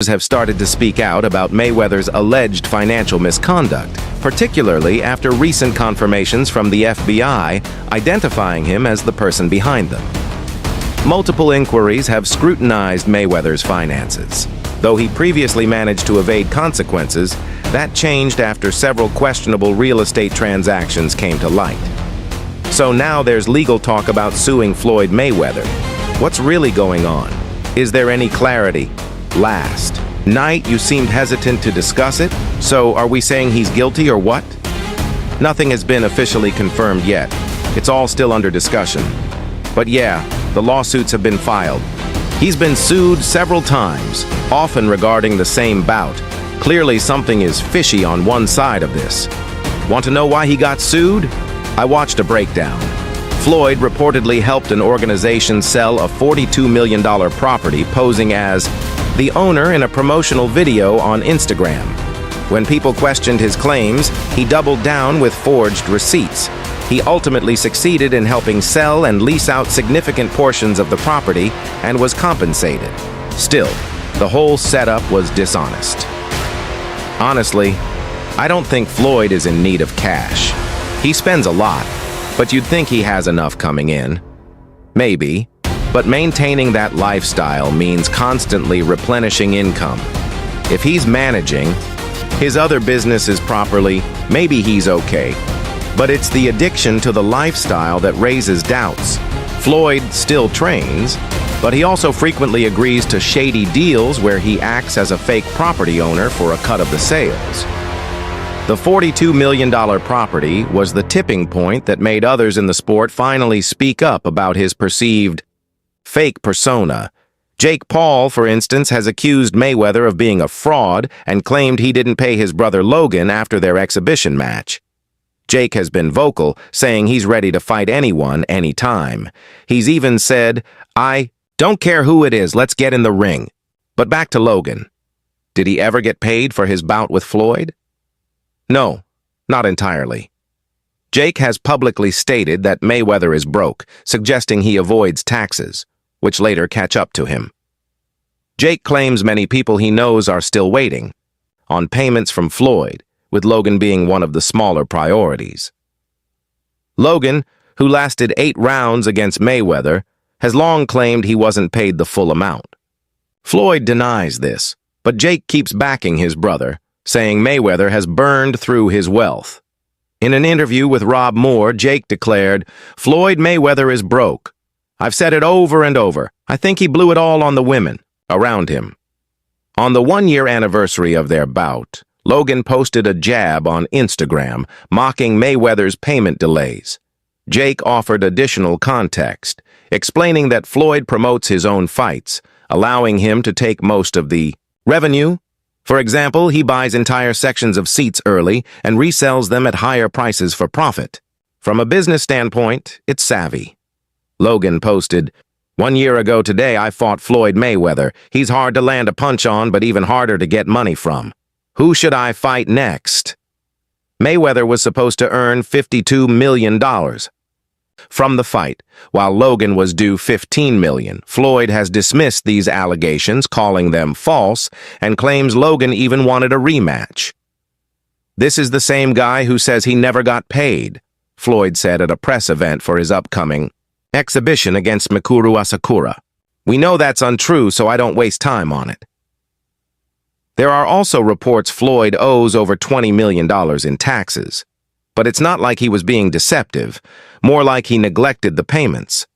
have started to speak out about Mayweather's alleged financial misconduct, particularly after recent confirmations from the FBI identifying him as the person behind them. Multiple inquiries have scrutinized Mayweather's finances. Though he previously managed to evade consequences, that changed after several questionable real estate transactions came to light. So now there's legal talk about suing Floyd Mayweather. What's really going on? Is there any clarity? Last night, you seemed hesitant to discuss it, so are we saying he's guilty or what? Nothing has been officially confirmed yet. It's all still under discussion. But yeah, the lawsuits have been filed. He's been sued several times, often regarding the same bout. Clearly something is fishy on one side of this. Want to know why he got sued? I watched a breakdown. Floyd reportedly helped an organization sell a $42 million property posing as the owner in a promotional video on Instagram. When people questioned his claims, he doubled down with forged receipts. He ultimately succeeded in helping sell and lease out significant portions of the property and was compensated. Still, the whole setup was dishonest. Honestly, I don't think Floyd is in need of cash. He spends a lot, but you'd think he has enough coming in. Maybe. But maintaining that lifestyle means constantly replenishing income. If he's managing his other businesses properly, maybe he's okay. But it's the addiction to the lifestyle that raises doubts. Floyd still trains, but he also frequently agrees to shady deals where he acts as a fake property owner for a cut of the sales. The $42 million property was the tipping point that made others in the sport finally speak up about his perceived fake persona. Jake Paul, for instance, has accused Mayweather of being a fraud and claimed he didn't pay his brother Logan after their exhibition match. Jake has been vocal, saying he's ready to fight anyone, anytime. He's even said, "I don't care who it is, let's get in the ring." But back to Logan. Did he ever get paid for his bout with Floyd? No, not entirely. Jake has publicly stated that Mayweather is broke, suggesting he avoids taxes, which later catch up to him. Jake claims many people he knows are still waiting on payments from Floyd, with Logan being one of the smaller priorities. Logan, who lasted 8 rounds against Mayweather, has long claimed he wasn't paid the full amount. Floyd denies this, but Jake keeps backing his brother, saying Mayweather has burned through his wealth. In an interview with Rob Moore, Jake declared, "Floyd Mayweather is broke. I've said it over and over. I think he blew it all on the women around him." On the 1-year anniversary of their bout, Logan posted a jab on Instagram, mocking Mayweather's payment delays. Jake offered additional context, explaining that Floyd promotes his own fights, allowing him to take most of the revenue. For example, he buys entire sections of seats early and resells them at higher prices for profit. From a business standpoint, it's savvy. Logan posted, "1 year ago today, I fought Floyd Mayweather. He's hard to land a punch on, but even harder to get money from. Who should I fight next?" Mayweather was supposed to earn $52 million from the fight, while Logan was due $15 million. Floyd has dismissed these allegations, calling them false, and claims Logan even wanted a rematch. "This is the same guy who says he never got paid," Floyd said at a press event for his upcoming exhibition against Mikuru Asakura. "We know that's untrue, so I don't waste time on it." There are also reports Floyd owes over $20 million in taxes. But it's not like he was being deceptive, more like he neglected the payments.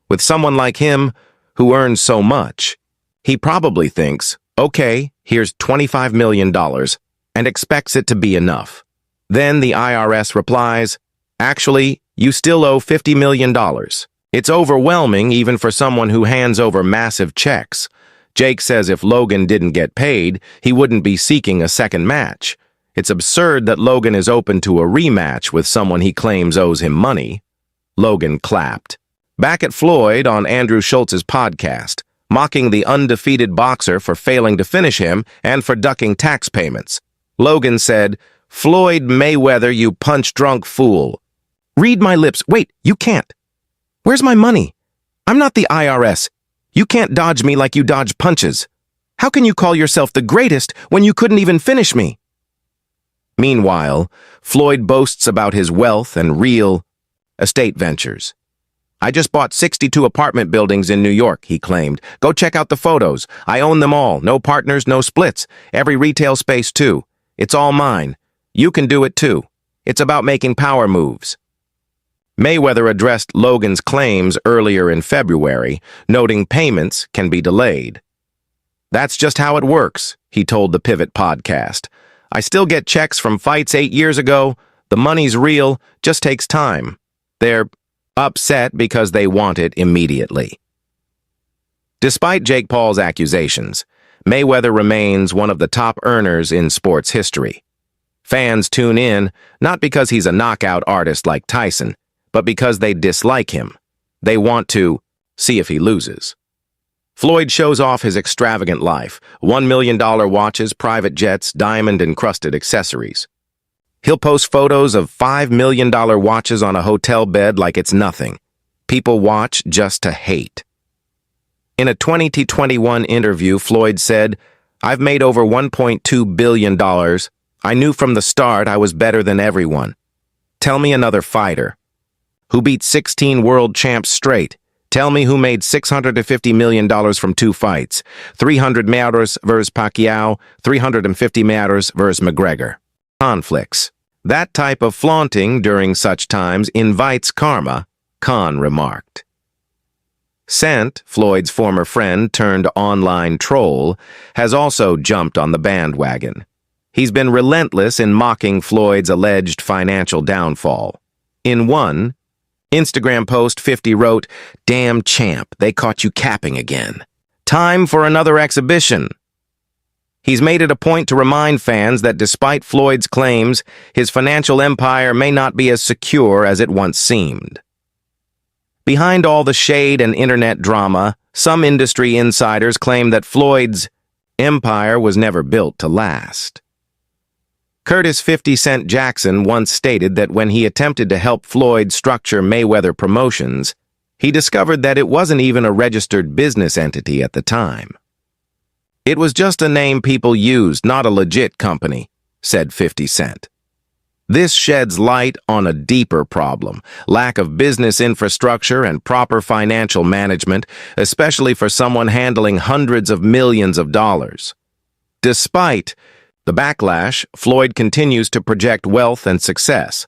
With someone like him, who earns so much, he probably thinks, okay, here's $25 million, and expects it to be enough. Then the IRS replies, actually, you still owe $50 million. It's overwhelming even for someone who hands over massive checks. Jake says if Logan didn't get paid, he wouldn't be seeking a second match. It's absurd that Logan is open to a rematch with someone he claims owes him money. Logan clapped. Back at Floyd on Andrew Schultz's podcast, mocking the undefeated boxer for failing to finish him and for ducking tax payments. Logan said, "Floyd Mayweather, you punch-drunk fool. Read my lips. Wait, you can't. Where's my money? I'm not the IRS. You can't dodge me like you dodge punches." How can you call yourself the greatest when you couldn't even finish me? Meanwhile, Floyd boasts about his wealth and real estate ventures. I just bought 62 apartment buildings in New York, he claimed. Go check out the photos. I own them all. No partners, no splits. Every retail space, too. It's all mine. You can do it, too. It's about making power moves. Mayweather addressed Logan's claims earlier in February, noting payments can be delayed. That's just how it works, he told the Pivot podcast. I still get checks from fights 8 years ago. The money's real, just takes time. They're upset because they want it immediately. Despite Jake Paul's accusations, Mayweather remains one of the top earners in sports history. Fans tune in not because he's a knockout artist like Tyson, but because they dislike him. They want to see if he loses. Floyd shows off his extravagant life, $1 million watches, private jets, diamond-encrusted accessories. He'll post photos of $5 million watches on a hotel bed like it's nothing. People watch just to hate. In a 2021 interview, Floyd said, "I've made over $1.2 billion. I knew from the start I was better than everyone. Tell me another fighter who beat 16 world champs straight. Tell me who made $650 million from 2 fights, 300 Mayweather versus Pacquiao, 350 Mayweather versus McGregor. Conflicts. That type of flaunting during such times invites karma," Khan remarked. Sant, Floyd's former friend turned online troll, has also jumped on the bandwagon. He's been relentless in mocking Floyd's alleged financial downfall. In one Instagram post, 50 wrote, "Damn champ, they caught you capping again. Time for another exhibition." He's made it a point to remind fans that despite Floyd's claims, his financial empire may not be as secure as it once seemed. Behind all the shade and internet drama, some industry insiders claim that Floyd's empire was never built to last. Curtis 50 Cent Jackson once stated that when he attempted to help Floyd structure Mayweather Promotions, he discovered that it wasn't even a registered business entity at the time. "It was just a name people used, not a legit company," said 50 Cent. This sheds light on a deeper problem: lack of business infrastructure and proper financial management, especially for someone handling hundreds of millions of dollars. Despite the backlash, Floyd continues to project wealth and success.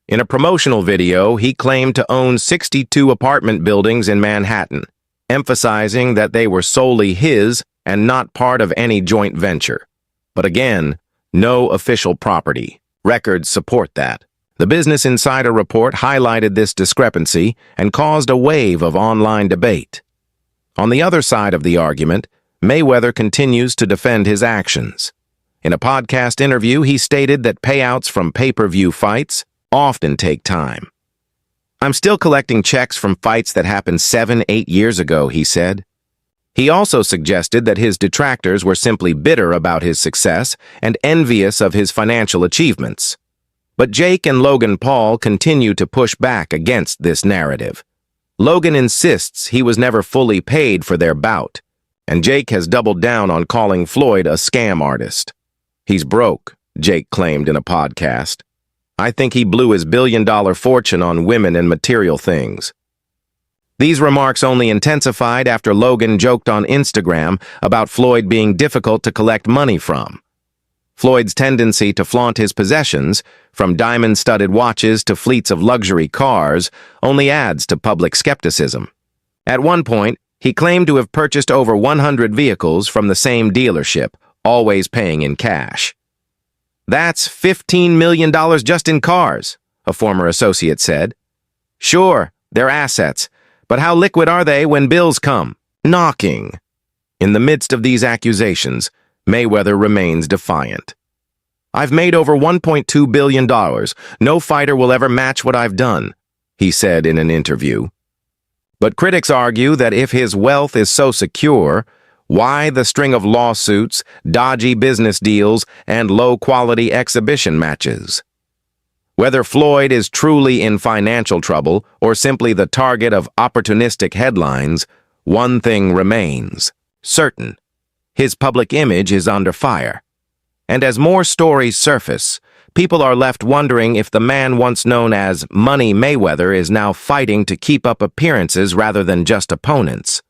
In a promotional video, he claimed to own 62 apartment buildings in Manhattan, emphasizing that they were solely his and not part of any joint venture. But again, no official property. Records support that. The Business Insider report highlighted this discrepancy and caused a wave of online debate. On the other side of the argument, Mayweather continues to defend his actions. In a podcast interview, he stated that payouts from pay-per-view fights often take time. "I'm still collecting checks from fights that happened 7-8 years ago," he said. He also suggested that his detractors were simply bitter about his success and envious of his financial achievements. But Jake and Logan Paul continue to push back against this narrative. Logan insists he was never fully paid for their bout, and Jake has doubled down on calling Floyd a scam artist. "He's broke," Jake claimed in a podcast. "I think he blew his billion-dollar fortune on women and material things." These remarks only intensified after Logan joked on Instagram about Floyd being difficult to collect money from. Floyd's tendency to flaunt his possessions, from diamond-studded watches to fleets of luxury cars, only adds to public skepticism. At one point, he claimed to have purchased over 100 vehicles from the same dealership, always paying in cash. "That's $15 million just in cars," a former associate said. "Sure, they're assets, but how liquid are they when bills come knocking?" In the midst of these accusations, Mayweather remains defiant. "I've made over $1.2 billion. No fighter will ever match what I've done," he said in an interview. But critics argue that if his wealth is so secure, why the string of lawsuits, dodgy business deals, and low-quality exhibition matches? Whether Floyd is truly in financial trouble or simply the target of opportunistic headlines, one thing remains certain: His public image is under fire. And as more stories surface, people are left wondering if the man once known as Money Mayweather is now fighting to keep up appearances rather than just opponents.